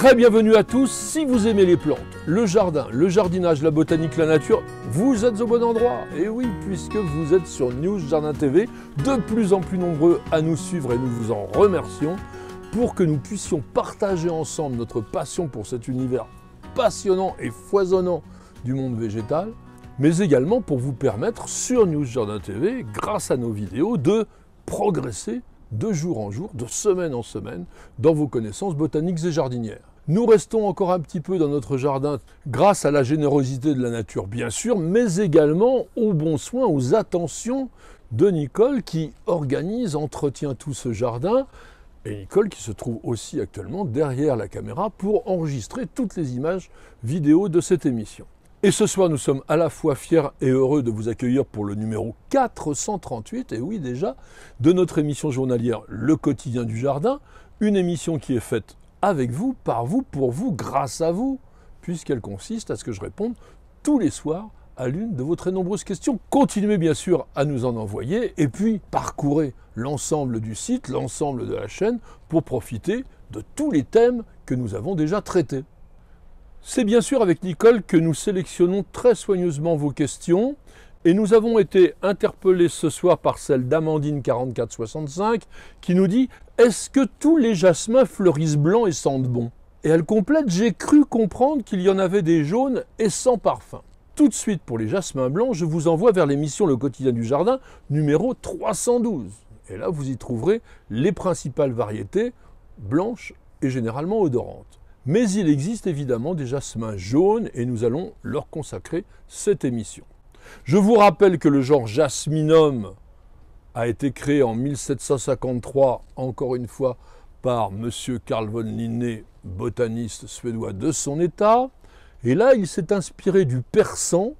Très bienvenue à tous. Si vous aimez les plantes, le jardin, le jardinage, la botanique, la nature, vous êtes au bon endroit. Et oui, puisque vous êtes sur News Jardin TV, de plus en plus nombreux à nous suivre et nous vous en remercions pour que nous puissions partager ensemble notre passion pour cet univers passionnant et foisonnant du monde végétal, mais également pour vous permettre sur News Jardin TV, grâce à nos vidéos, de progresser de jour en jour, de semaine en semaine, dans vos connaissances botaniques et jardinières. Nous restons encore un petit peu dans notre jardin grâce à la générosité de la nature, bien sûr, mais également aux bons soins, aux attentions de Nicole qui organise, entretient tout ce jardin. Et Nicole qui se trouve aussi actuellement derrière la caméra pour enregistrer toutes les images vidéo de cette émission. Et ce soir, nous sommes à la fois fiers et heureux de vous accueillir pour le numéro 438, et oui déjà, de notre émission journalière Le Quotidien du Jardin, une émission qui est faite avec vous, par vous, pour vous, grâce à vous, puisqu'elle consiste à ce que je réponde tous les soirs à l'une de vos très nombreuses questions. Continuez bien sûr à nous en envoyer, et puis parcourez l'ensemble du site, l'ensemble de la chaîne, pour profiter de tous les thèmes que nous avons déjà traités. C'est bien sûr avec Nicole que nous sélectionnons très soigneusement vos questions et nous avons été interpellés ce soir par celle d'Amandine 4465 qui nous dit « Est-ce que tous les jasmins fleurissent blancs et sentent bon ?» Et elle complète « J'ai cru comprendre qu'il y en avait des jaunes et sans parfum. » Tout de suite pour les jasmins blancs, je vous envoie vers l'émission Le Quotidien du Jardin numéro 312. Et là, vous y trouverez les principales variétés blanches et généralement odorantes. Mais il existe évidemment des jasmins jaunes et nous allons leur consacrer cette émission. Je vous rappelle que le genre Jasminum a été créé en 1753, encore une fois, par M. Carl von Linné, botaniste suédois de son état. Et là, il s'est inspiré du persan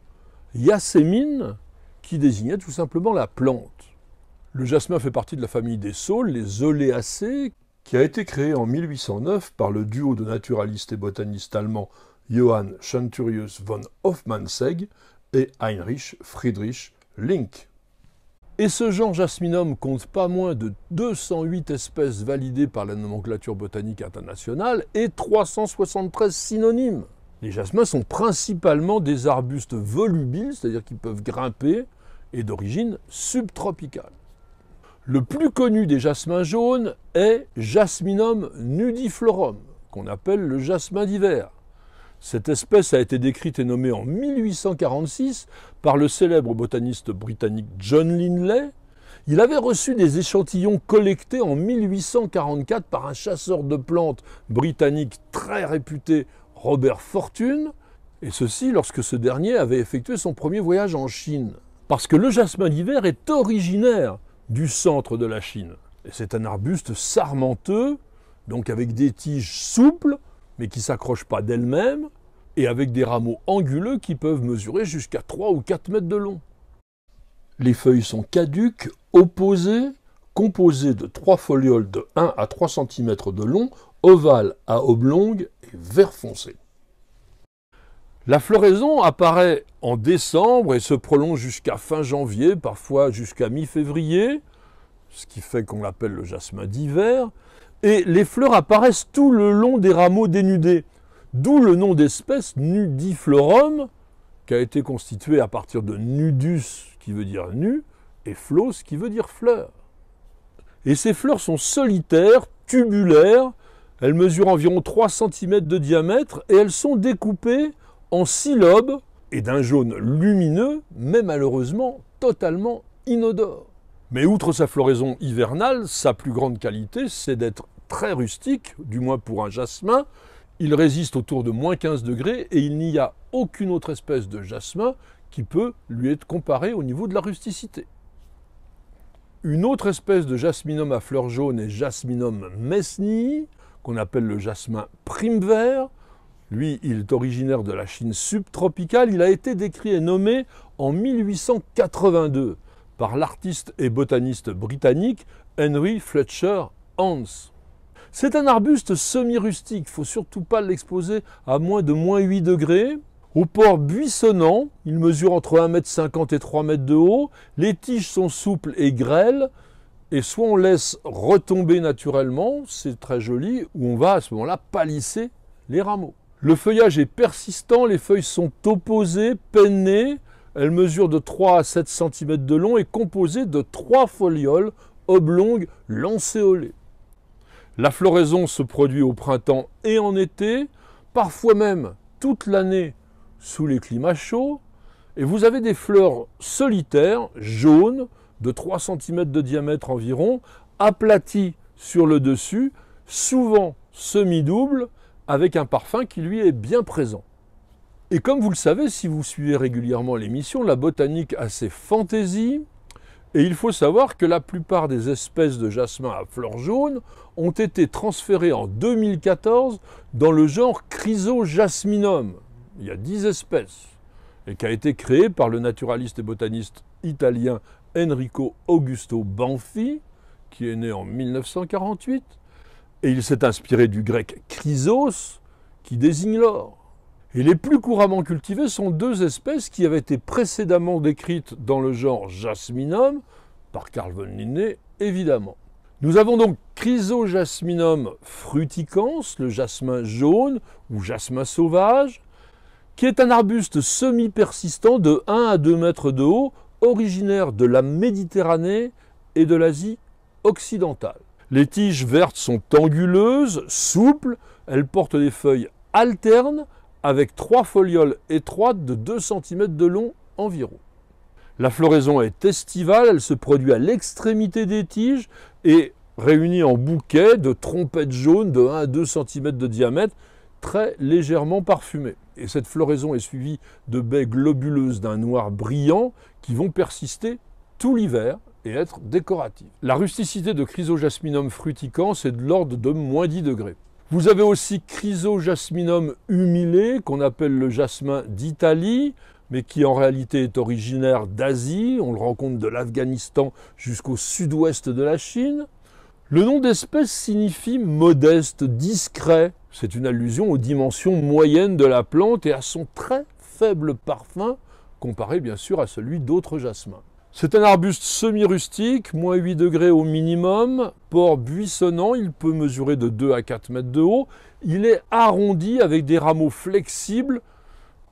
Yasémine, qui désignait tout simplement la plante. Le jasmin fait partie de la famille des saules, les Oléacées, qui a été créé en 1809 par le duo de naturalistes et botanistes allemands Johann Schanturius von Hofmannsegg et Heinrich Friedrich Link. Et ce genre Jasminum compte pas moins de 208 espèces validées par la nomenclature botanique internationale et 373 synonymes. Les jasmins sont principalement des arbustes volubiles, c'est-à-dire qu'ils peuvent grimper, et d'origine subtropicale. Le plus connu des jasmins jaunes est Jasminum nudiflorum, qu'on appelle le jasmin d'hiver. Cette espèce a été décrite et nommée en 1846 par le célèbre botaniste britannique John Lindley. Il avait reçu des échantillons collectés en 1844 par un chasseur de plantes britannique très réputé, Robert Fortune, et ceci lorsque ce dernier avait effectué son premier voyage en Chine. Parce que le jasmin d'hiver est originaire du centre de la Chine. Et c'est un arbuste sarmenteux, donc avec des tiges souples, mais qui ne s'accrochent pas d'elles-mêmes, et avec des rameaux anguleux qui peuvent mesurer jusqu'à 3 ou 4 mètres de long. Les feuilles sont caduques, opposées, composées de 3 folioles de 1 à 3 cm de long, ovales à oblongues et vert foncé. La floraison apparaît en décembre et se prolonge jusqu'à fin janvier, parfois jusqu'à mi-février, ce qui fait qu'on l'appelle le jasmin d'hiver, et les fleurs apparaissent tout le long des rameaux dénudés, d'où le nom d'espèce nudiflorum, qui a été constitué à partir de nudus, qui veut dire nu, et flos, qui veut dire fleur. Et ces fleurs sont solitaires, tubulaires, elles mesurent environ 3 cm de diamètre et elles sont découpées en 6 lobes et d'un jaune lumineux, mais malheureusement totalement inodore. Mais outre sa floraison hivernale, sa plus grande qualité, c'est d'être très rustique, du moins pour un jasmin. Il résiste autour de moins 15 degrés et il n'y a aucune autre espèce de jasmin qui peut lui être comparée au niveau de la rusticité. Une autre espèce de jasminum à fleurs jaunes est Jasminum mesnii, qu'on appelle le jasmin prime-vert. Lui, il est originaire de la Chine subtropicale. Il a été décrit et nommé en 1882 par l'artiste et botaniste britannique Henry Fletcher Hans. C'est un arbuste semi-rustique, il ne faut surtout pas l'exposer à moins de -8 degrés. Au port buissonnant, il mesure entre 1,50 m et 3 m de haut. Les tiges sont souples et grêles. Et soit on laisse retomber naturellement, c'est très joli, ou on va à ce moment-là palisser les rameaux. Le feuillage est persistant, les feuilles sont opposées, pennées, elles mesurent de 3 à 7 cm de long et composées de 3 folioles oblongues lancéolées. La floraison se produit au printemps et en été, parfois même toute l'année sous les climats chauds, et vous avez des fleurs solitaires, jaunes, de 3 cm de diamètre environ, aplaties sur le dessus, souvent semi-doubles, avec un parfum qui lui est bien présent. Et comme vous le savez, si vous suivez régulièrement l'émission, la botanique a ses fantaisies, et il faut savoir que la plupart des espèces de jasmin à fleurs jaunes ont été transférées en 2014 dans le genre Chrysojasminum. Il y a 10 espèces, et qui a été créé par le naturaliste et botaniste italien Enrico Augusto Banfi, qui est né en 1948, et il s'est inspiré du grec chrysos, qui désigne l'or. Et les plus couramment cultivées sont 2 espèces qui avaient été précédemment décrites dans le genre Jasminum, par Carl von Linné, évidemment. Nous avons donc Chrysojasminum fruticans, le jasmin jaune ou jasmin sauvage, qui est un arbuste semi-persistant de 1 à 2 mètres de haut, originaire de la Méditerranée et de l'Asie occidentale. Les tiges vertes sont anguleuses, souples, elles portent des feuilles alternes avec 3 folioles étroites de 2 cm de long environ. La floraison est estivale, elle se produit à l'extrémité des tiges et réunie en bouquets de trompettes jaunes de 1 à 2 cm de diamètre, très légèrement parfumées. Et cette floraison est suivie de baies globuleuses d'un noir brillant qui vont persister tout l'hiver et être décoratives. La rusticité de Chrysojasminum fruticans est de l'ordre de moins 10 degrés. Vous avez aussi Chrysojasminum humilé, qu'on appelle le jasmin d'Italie, mais qui en réalité est originaire d'Asie. On le rencontre de l'Afghanistan jusqu'au sud-ouest de la Chine. Le nom d'espèce signifie modeste, discret. C'est une allusion aux dimensions moyennes de la plante et à son très faible parfum, comparé bien sûr à celui d'autres jasmins. C'est un arbuste semi-rustique, moins 8 degrés au minimum, port buissonnant, il peut mesurer de 2 à 4 mètres de haut. Il est arrondi avec des rameaux flexibles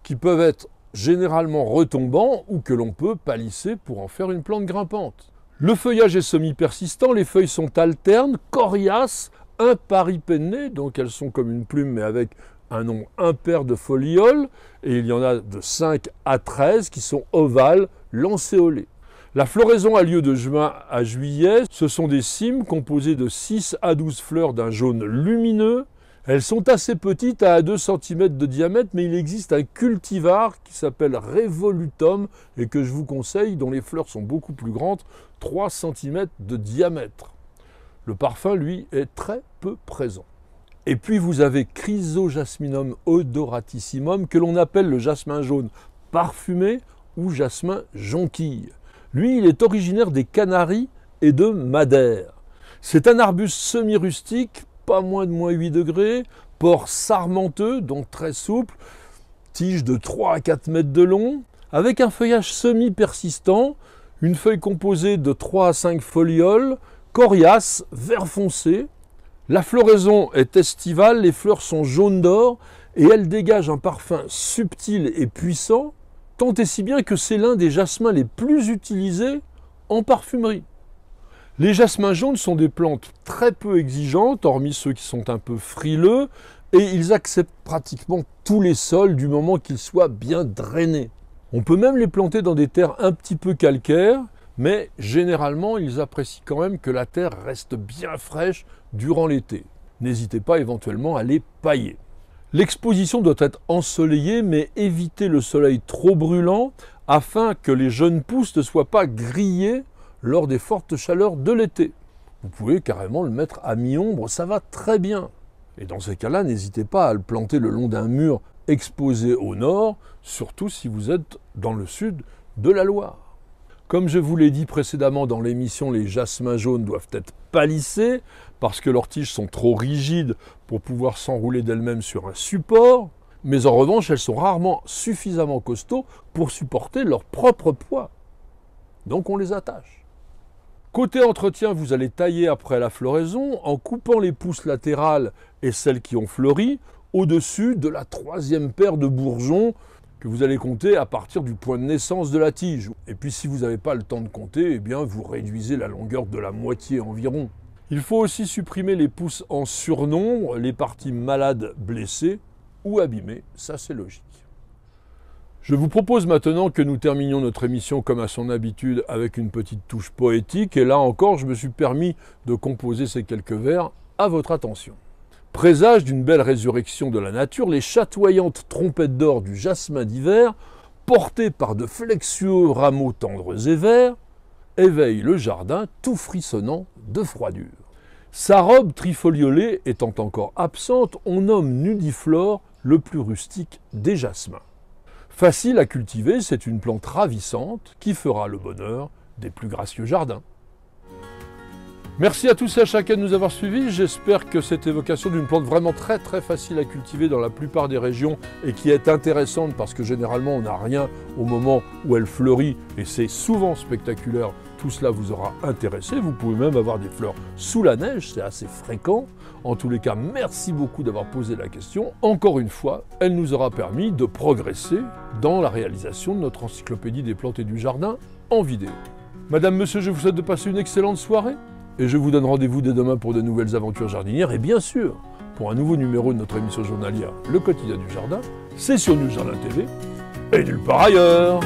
qui peuvent être généralement retombants ou que l'on peut palisser pour en faire une plante grimpante. Le feuillage est semi-persistant, les feuilles sont alternes, coriaces, imparipennées, donc elles sont comme une plume mais avec un nombre impair de folioles, et il y en a de 5 à 13 qui sont ovales, lancéolées. La floraison a lieu de juin à juillet. Ce sont des cymes composés de 6 à 12 fleurs d'un jaune lumineux. Elles sont assez petites, à 2 cm de diamètre, mais il existe un cultivar qui s'appelle Revolutum et que je vous conseille, dont les fleurs sont beaucoup plus grandes, 3 cm de diamètre. Le parfum, lui, est très peu présent. Et puis vous avez Chrysojasminum odoratissimum, que l'on appelle le jasmin jaune parfumé ou jasmin jonquille. Lui, il est originaire des Canaries et de Madère. C'est un arbuste semi-rustique, pas moins de moins 8 degrés, port sarmenteux, donc très souple, tige de 3 à 4 mètres de long, avec un feuillage semi-persistant, une feuille composée de 3 à 5 folioles, coriaces, vert foncé. La floraison est estivale, les fleurs sont jaunes d'or et elles dégagent un parfum subtil et puissant, tant et si bien que c'est l'un des jasmins les plus utilisés en parfumerie. Les jasmins jaunes sont des plantes très peu exigeantes, hormis ceux qui sont un peu frileux, et ils acceptent pratiquement tous les sols du moment qu'ils soient bien drainés. On peut même les planter dans des terres un petit peu calcaires, mais généralement ils apprécient quand même que la terre reste bien fraîche durant l'été. N'hésitez pas éventuellement à les pailler. L'exposition doit être ensoleillée, mais évitez le soleil trop brûlant afin que les jeunes pousses ne soient pas grillées lors des fortes chaleurs de l'été. Vous pouvez carrément le mettre à mi-ombre, ça va très bien. Et dans ces cas-là, n'hésitez pas à le planter le long d'un mur exposé au nord, surtout si vous êtes dans le sud de la Loire. Comme je vous l'ai dit précédemment dans l'émission, les jasmins jaunes doivent être palissés parce que leurs tiges sont trop rigides pour pouvoir s'enrouler d'elles-mêmes sur un support, mais en revanche, elles sont rarement suffisamment costauds pour supporter leur propre poids. Donc on les attache. Côté entretien, vous allez tailler après la floraison en coupant les pousses latérales et celles qui ont fleuri, au-dessus de la 3e paire de bourgeons que vous allez compter à partir du point de naissance de la tige. Et puis si vous n'avez pas le temps de compter, eh bien vous réduisez la longueur de la moitié environ. Il faut aussi supprimer les pousses en surnombre, les parties malades, blessées ou abîmées, ça c'est logique. Je vous propose maintenant que nous terminions notre émission comme à son habitude avec une petite touche poétique, et là encore je me suis permis de composer ces quelques vers à votre attention. Présage d'une belle résurrection de la nature, les chatoyantes trompettes d'or du jasmin d'hiver, portées par de flexueux rameaux tendres et verts, éveillent le jardin tout frissonnant de froidure. Sa robe trifoliolée étant encore absente, on nomme nudiflore le plus rustique des jasmins. Facile à cultiver, c'est une plante ravissante qui fera le bonheur des plus gracieux jardins. Merci à tous et à chacun de nous avoir suivis. J'espère que cette évocation d'une plante vraiment très facile à cultiver dans la plupart des régions et qui est intéressante parce que généralement on n'a rien au moment où elle fleurit et c'est souvent spectaculaire, tout cela vous aura intéressé. Vous pouvez même avoir des fleurs sous la neige, c'est assez fréquent. En tous les cas, merci beaucoup d'avoir posé la question. Encore une fois, elle nous aura permis de progresser dans la réalisation de notre encyclopédie des plantes et du jardin en vidéo. Madame, monsieur, je vous souhaite de passer une excellente soirée. Et je vous donne rendez-vous dès demain pour de nouvelles aventures jardinières. Et bien sûr, pour un nouveau numéro de notre émission journalière, Le Quotidien du Jardin, c'est sur News Jardin TV et nulle part ailleurs.